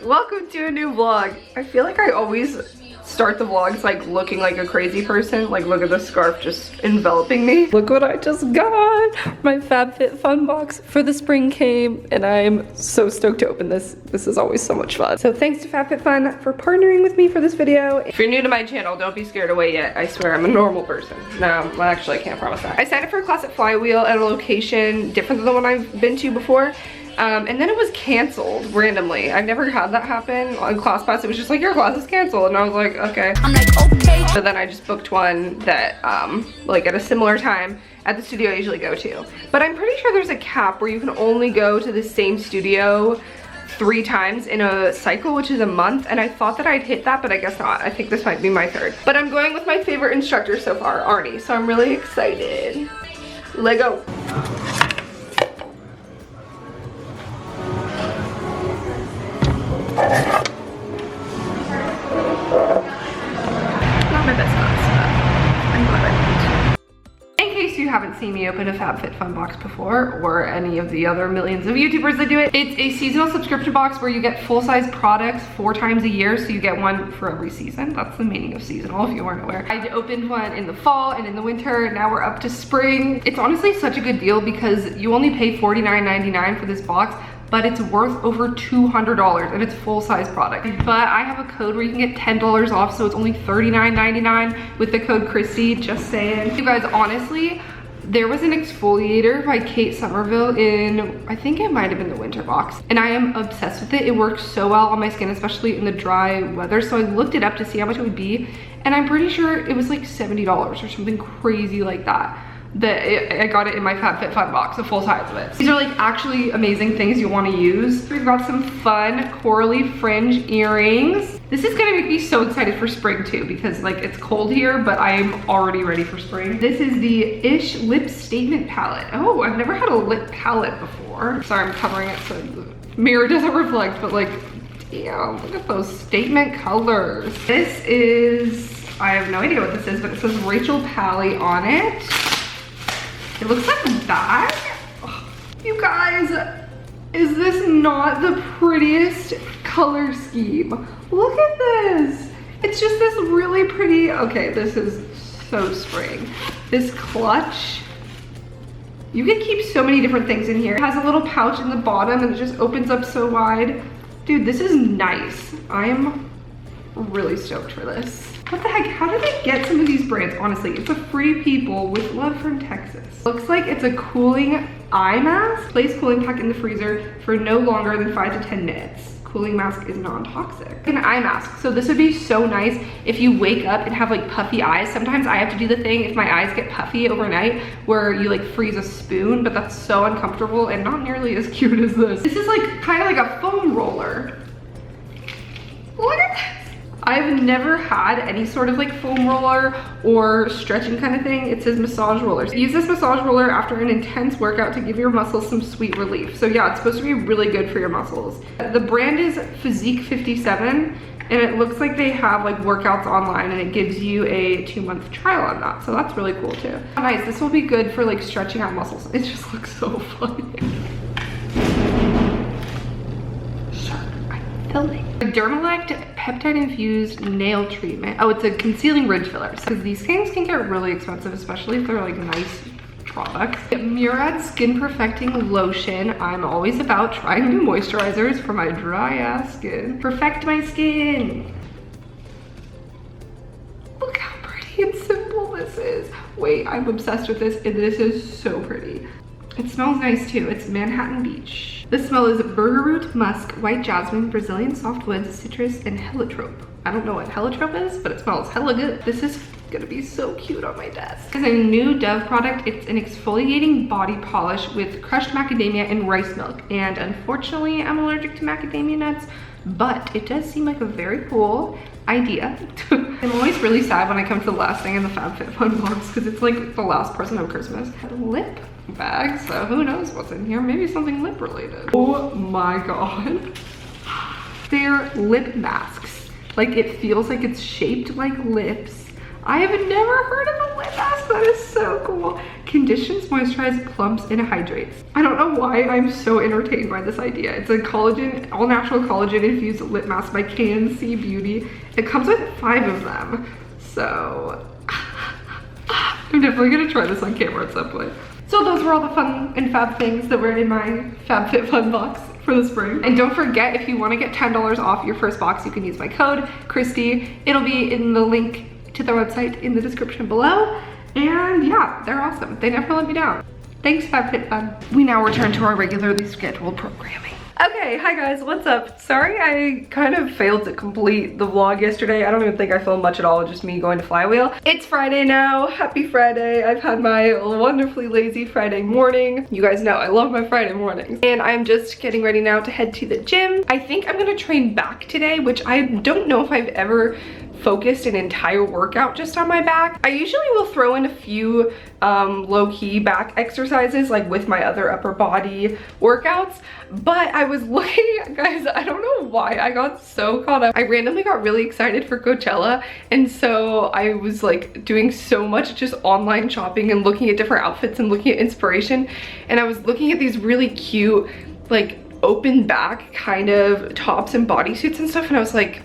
welcome to a new vlog. I feel like I always start the vlogs like looking like a crazy person. Like, look at the scarf just enveloping me. Look what I just got. My FabFitFun box for the spring came and I'm so stoked to open this. This is always so much fun. So thanks to FabFitFun for partnering with me for this video. If you're new to my channel, don't be scared away yet. I swear I'm a normal person. No, well, actually I can't promise that. I signed up for a class at Flywheel at a location different than the one I've been to before. And then it was canceled randomly. I've never had that happen on ClassPass. It was just like, your class is canceled. And I was like, okay. I'm like, okay. So then I just booked one that, like at a similar time at the studio I usually go to. But I'm pretty sure there's a cap where you can only go to the same studio 3 times in a cycle, which is a month. And I thought that I'd hit that, but I guess not. I think this might be my 3rd. But I'm going with my favorite instructor so far, Arnie. So I'm really excited. Lego. Not my best class, but I'm glad I went. In case you haven't seen me open a FabFitFun box before, or any of the other millions of YouTubers that do it, it's a seasonal subscription box where you get full-size products 4 times a year, so you get one for every season. That's the meaning of seasonal, if you weren't aware. I opened one in the fall and in the winter. Now we're up to spring. It's honestly such a good deal because you only pay $49.99 for this box, but it's worth over $200 and it's full-size product. But I have a code where you can get $10 off, so it's only $39.99 with the code Kristee, just saying. You guys, honestly, there was an exfoliator by Kate Somerville in, I think it might have been the winter box, and I am obsessed with it. It works so well on my skin, especially in the dry weather. So I looked it up to see how much it would be, and I'm pretty sure it was like $70 or something crazy like that. I got it in my FabFitFun box, a full size of it. These are like actually amazing things you want to use. We've got some fun corally fringe earrings. This is gonna make me so excited for spring too, because like it's cold here, but I'm already ready for spring. This is the Ish Lip Statement Palette. Oh, I've never had a lip palette before. Sorry, I'm covering it so the mirror doesn't reflect, but like, damn, look at those statement colors. This is, I have no idea what this is, but it says Rachel Pally on it. It looks like that. Oh, you guys, is this not the prettiest color scheme? Look at this. It's just this really pretty, okay, this is so spring. This clutch, you can keep so many different things in here. It has a little pouch in the bottom and it just opens up so wide. Dude, this is nice. I am really stoked for this. What the heck, how did they get some of these brands? Honestly, it's a Free People with love from Texas. Looks like it's a cooling eye mask. Place cooling pack in the freezer for no longer than 5 to 10 minutes. Cooling mask is non-toxic. An eye mask. So this would be so nice if you wake up and have like puffy eyes. Sometimes I have to do the thing if my eyes get puffy overnight where you like freeze a spoon, but that's so uncomfortable and not nearly as cute as this. This is like kind of like a foam roller. Look at this. I've never had any sort of like foam roller or stretching kind of thing. It says massage rollers. Use this massage roller after an intense workout to give your muscles some sweet relief. So yeah, it's supposed to be really good for your muscles. The brand is Physique 57 and it looks like they have like workouts online and it gives you a 2-month trial on that. So that's really cool too. Nice, this will be good for like stretching out muscles. It just looks so funny. A Dermalect peptide infused nail treatment. Oh, it's a concealing ridge filler. Because these things can get really expensive, especially if they're like nice products. Murad Skin Perfecting Lotion. I'm always about trying new moisturizers for my dry ass skin. Perfect my skin. Look how pretty and simple this is. Wait, I'm obsessed with this and this is so pretty. It smells nice too. It's Manhattan Beach. The smell is bergaroot, musk, white jasmine, Brazilian softwoods, citrus, and heliotrope. I don't know what heliotrope is, but it smells hella good. This is gonna be so cute on my desk. It's a new Dove product. It's an exfoliating body polish with crushed macadamia and rice milk. And unfortunately, I'm allergic to macadamia nuts, but it does seem like a very cool idea. I'm always really sad when I come to the last thing in the FabFitFun box because it's like the last present of Christmas. Lip bag, so who knows what's in here. Maybe something lip related. Oh my god. They're lip masks. Like it feels like it's shaped like lips. I have never heard of a lip mask. That is so cool. Conditions, moisturize, plumps, and hydrates. I don't know why I'm so entertained by this idea. It's a collagen, all natural collagen infused lip mask by KNC Beauty. It comes with 5 of them. So I'm definitely gonna try this on camera at some point. So those were all the fun and fab things that were in my FabFitFun box for the spring. And don't forget, if you want to get $10 off your first box, you can use my code Kristee. It'll be in the link to their website in the description below. And yeah, they're awesome. They never let me down. Thanks, FabFitFun. We now return to our regularly scheduled programming. Okay, hi guys, what's up? Sorry I kind of failed to complete the vlog yesterday. I don't even think I filmed much at all, just me going to Flywheel. It's Friday now, happy Friday. I've had my wonderfully lazy Friday morning. You guys know I love my Friday mornings. And I'm just getting ready now to head to the gym. I think I'm gonna train back today, which I don't know if I've ever focused an entire workout just on my back. I usually will throw in a few low-key back exercises like with my other upper body workouts, but I was looking, guys, I don't know why I got so caught up. I randomly got really excited for Coachella, and so I was like doing so much just online shopping and looking at different outfits and looking at inspiration, and I was looking at these really cute like open back kind of tops and bodysuits and stuff, and I was like,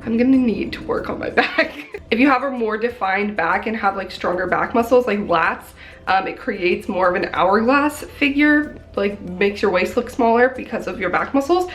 I'm gonna need to work on my back. If you have a more defined back and have like stronger back muscles like lats, it creates more of an hourglass figure, like makes your waist look smaller because of your back muscles.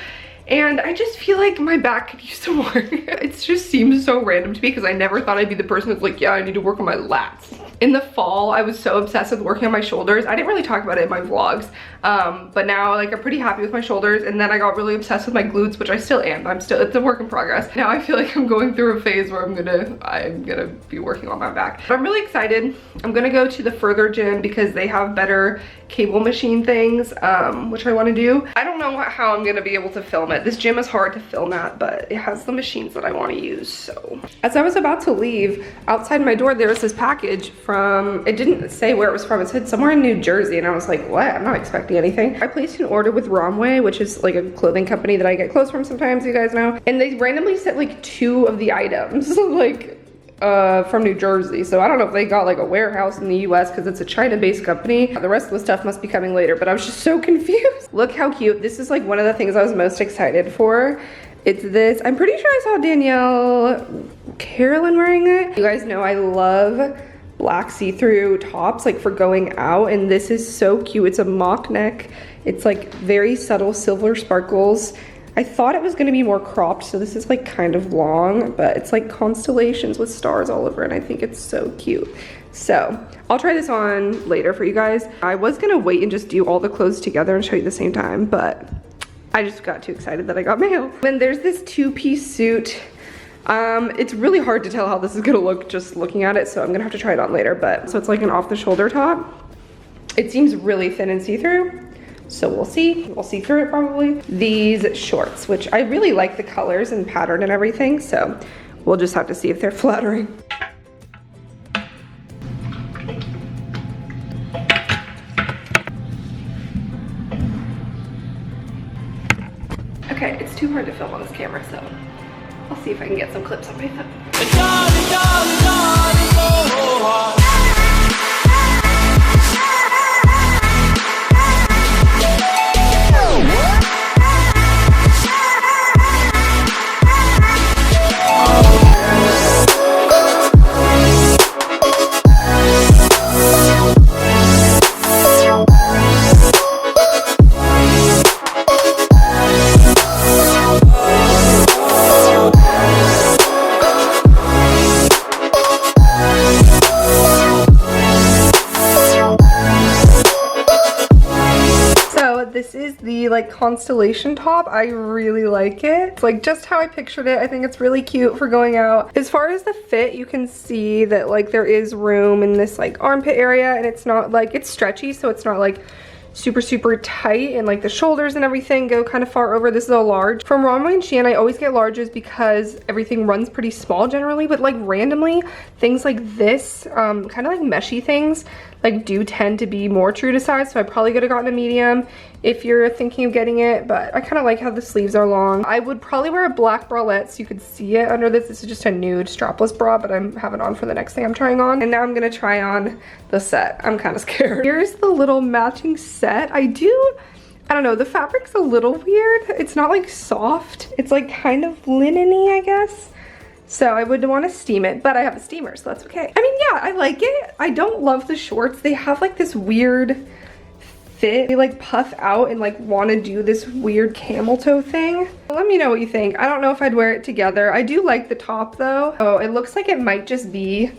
And I just feel like my back could use some work. It just seems so random to me because I never thought I'd be the person that's like, yeah, I need to work on my lats. In the fall, I was so obsessed with working on my shoulders. I didn't really talk about it in my vlogs, but now like I'm pretty happy with my shoulders. And then I got really obsessed with my glutes, which I still am. It's a work in progress. Now I feel like I'm going through a phase where I'm gonna be working on my back. But I'm really excited. I'm gonna go to the Further gym because they have better cable machine things, which I want to do. I don't know how I'm gonna be able to film it. This gym is hard to film at, but it has the machines that I want to use. So as I was about to leave, outside my door there was this package from, it didn't say where it was from, it said somewhere in New Jersey, and I was like, what? I'm not expecting anything. I placed an order with ROMWE, which is like a clothing company that I get clothes from sometimes, you guys know, and they randomly sent like 2 of the items like from New Jersey. So I don't know if they got like a warehouse in the US because it's a China-based company. The rest of the stuff must be coming later, but I was just so confused. Look how cute. This is like one of the things I was most excited for. It's this, I'm pretty sure I saw Danielle Carolyn wearing it. You guys know I love black see-through tops like for going out, and this is so cute. It's a mock neck. It's like very subtle silver sparkles. I thought it was gonna be more cropped, so this is like kind of long, but it's like constellations with stars all over, and I think it's so cute. So I'll try this on later for you guys. I was gonna wait and just do all the clothes together and show you at the same time, but I just got too excited that I got mail. Then there's this 2-piece suit. It's really hard to tell how this is gonna look just looking at it, so I'm gonna have to try it on later. But so it's like an off-the-shoulder top. It seems really thin and see-through, so we'll see. We'll see through it probably. These shorts, which I really like the colors and pattern and everything, so we'll just have to see if they're flattering. Okay, it's too hard to film on this camera, so I'll see if I can get some clips on my phone. This is the like constellation top. I really like it. It's like just how I pictured it. I think it's really cute for going out. As far as the fit, you can see that like there is room in this like armpit area, and it's not like, it's stretchy, so it's not like super tight, and like the shoulders and everything go kind of far over. This is a large. From ROMWE and Shein, I always get larges because everything runs pretty small generally, but like randomly things like this, kind of like meshy things, like do tend to be more true to size, so I probably could have gotten a medium if you're thinking of getting it, but I kind of like how the sleeves are long. I would probably wear a black bralette so you could see it under this. This is just a nude strapless bra, but I'm having it on for the next thing I'm trying on. And now I'm gonna try on the set. I'm kind of scared. Here's the little matching set. I don't know, the fabric's a little weird. It's not like soft. It's like kind of linen-y, I guess. So I would want to steam it, but I have a steamer, so that's okay. I mean, yeah, I like it. I don't love the shorts. They have like this weird fit. They like puff out and like want to do this weird camel toe thing. Let me know what you think. I don't know if I'd wear it together. I do like the top though. Oh, it looks like it might just be,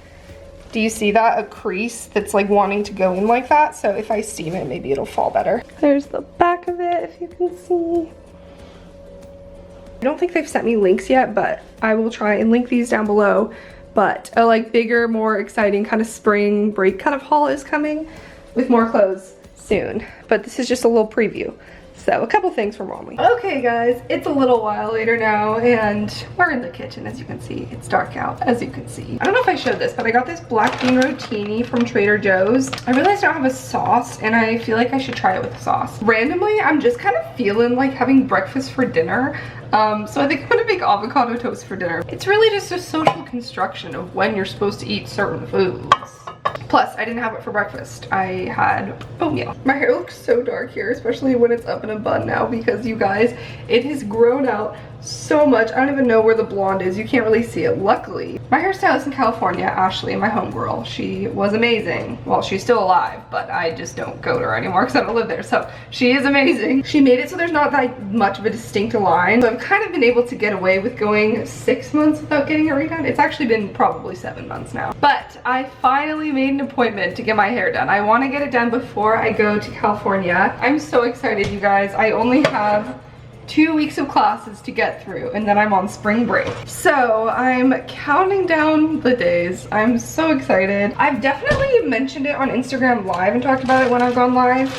do you see that? A crease that's like wanting to go in like that. So if I steam it, maybe it'll fall better. There's the back of it, if you can see. I don't think they've sent me links yet, but I will try and link these down below. But a like bigger, more exciting kind of spring break kind of haul is coming with more clothes soon. But this is just a little preview. So a couple things from ROMWE. Okay guys, it's a little while later now and we're in the kitchen. As you can see, it's dark out, as you can see. I don't know if I showed this, but I got this black bean rotini from Trader Joe's. I realized I don't have a sauce and I feel like I should try it with a sauce. Randomly, I'm just kind of feeling like having breakfast for dinner. So I think I'm gonna make avocado toast for dinner. It's really just a social construction of when you're supposed to eat certain foods. Plus, I didn't have it for breakfast. I had oatmeal. My hair looks so dark here, especially when it's up in a bun now, because you guys, it has grown out so much. I don't even know where the blonde is. You can't really see it. Luckily, my hairstylist in California, Ashley, my homegirl, she was amazing. Well, she's still alive, but I just don't go to her anymore because I don't live there. So she is amazing. She made it so there's not that much of a distinct line. So I've kind of been able to get away with going 6 months without getting it redone. It's actually been probably 7 months now. But I finally made an appointment to get my hair done. I want to get it done before I go to California. I'm so excited, you guys. I only have 2 weeks of classes to get through and then I'm on spring break. So I'm counting down the days. I'm so excited. I've definitely mentioned it on Instagram Live and talked about it when I've gone live.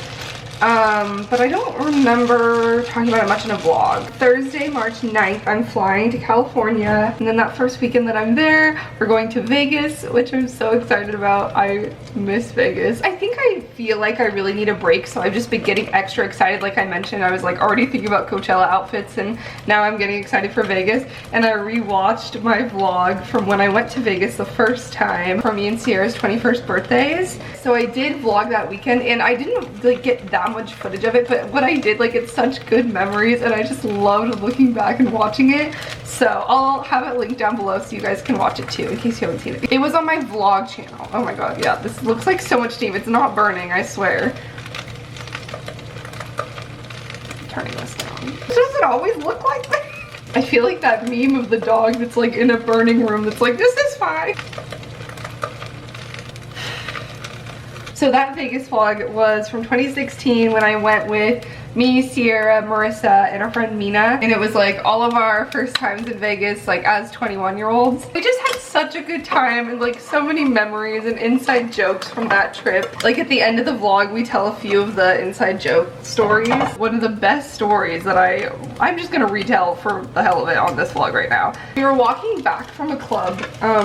But I don't remember talking about it much in a vlog. Thursday, March 9th, I'm flying to California. And then that first weekend that I'm there, we're going to Vegas, which I'm so excited about. I miss Vegas. I think I feel like I really need a break, so I've just been getting extra excited. Like I mentioned, I was like already thinking about Coachella outfits, and now I'm getting excited for Vegas. And I rewatched my vlog from when I went to Vegas the first time for me and Sierra's 21st birthdays. So I did vlog that weekend, and I didn't like get that much footage of it, but what I did, like, it's such good memories and I just loved looking back and watching it. So I'll have it linked down below so you guys can watch it too in case you haven't seen it. It was on my vlog channel. Oh my god, yeah, this looks like so much steam. It's not burning, I swear. Turning this down. Does it always look like that? I feel like that meme of the dog that's like in a burning room that's like, this is fine. So that Vegas vlog was from 2016 when I went with me, Sierra, Marissa, and our friend Mina. And it was like all of our first times in Vegas, like as 21-year-olds. We just had such a good time and like so many memories and inside jokes from that trip. Like at the end of the vlog, we tell a few of the inside joke stories. One of the best stories that I'm just gonna retell for the hell of it on this vlog right now. We were walking back from a club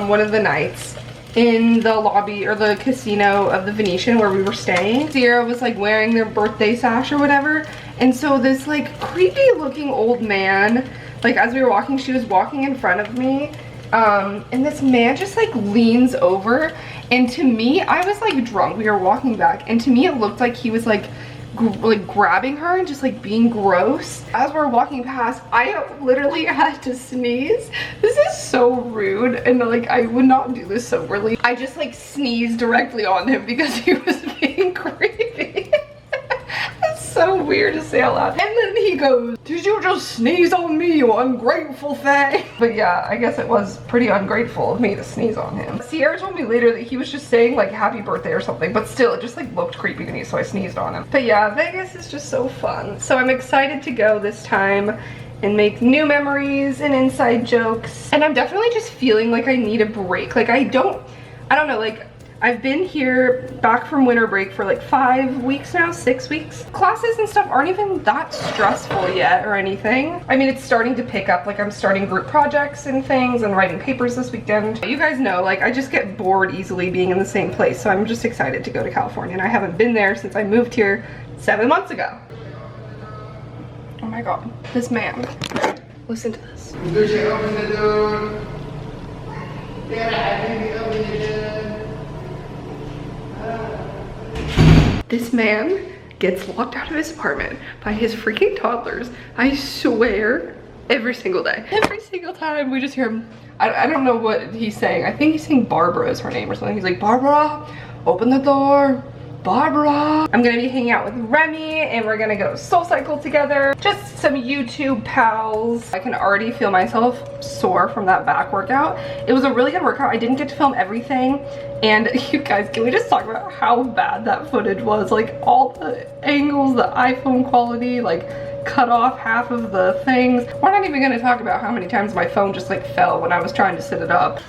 one of the nights, in the lobby or the casino of the Venetian where we were staying. Sierra was like wearing their birthday sash or whatever, and so this like creepy looking old man, like as we were walking, she was walking in front of me, and this man just like leans over, and to me, I was like drunk, we were walking back, and to me it looked like he was like grabbing her and just like being gross. As we're walking past, I literally had to sneeze. This is so rude, and like I would not do this soberly. I just like sneezed directly on him because he was being creepy. That's so weird to say out loud. And then he goes, "Did you just sneeze on me, you ungrateful thing?" But yeah, I guess it was pretty ungrateful of me to sneeze on him. Sierra told me later that he was just saying like happy birthday or something, but still it just like looked creepy to me, so I sneezed on him. But yeah, Vegas is just so fun. So I'm excited to go this time and make new memories and inside jokes. And I'm definitely just feeling like I need a break. Like I don't know, like I've been here back from winter break for like 5 weeks now, 6 weeks. Classes and stuff aren't even that stressful yet or anything. I mean, it's starting to pick up, like I'm starting group projects and things and writing papers this weekend. You guys know, like I just get bored easily being in the same place, so I'm just excited to go to California, and I haven't been there since I moved here 7 months ago. Oh my god, this man. Listen to this. This man gets locked out of his apartment by his freaking toddlers. I swear, every single day. Every single time we just hear him. I don't know what he's saying. I think he's saying Barbara is her name or something. He's like, Barbara, open the door. Barbara. I'm gonna be hanging out with Remy and we're gonna go soul cycle together. Just some YouTube pals. I can already feel myself sore from that back workout. It was a really good workout. I didn't get to film everything. And you guys, can we just talk about how bad that footage was? Like all the angles, the iPhone quality, like cut off half of the things. We're not even gonna talk about how many times my phone just like fell when I was trying to sit it up.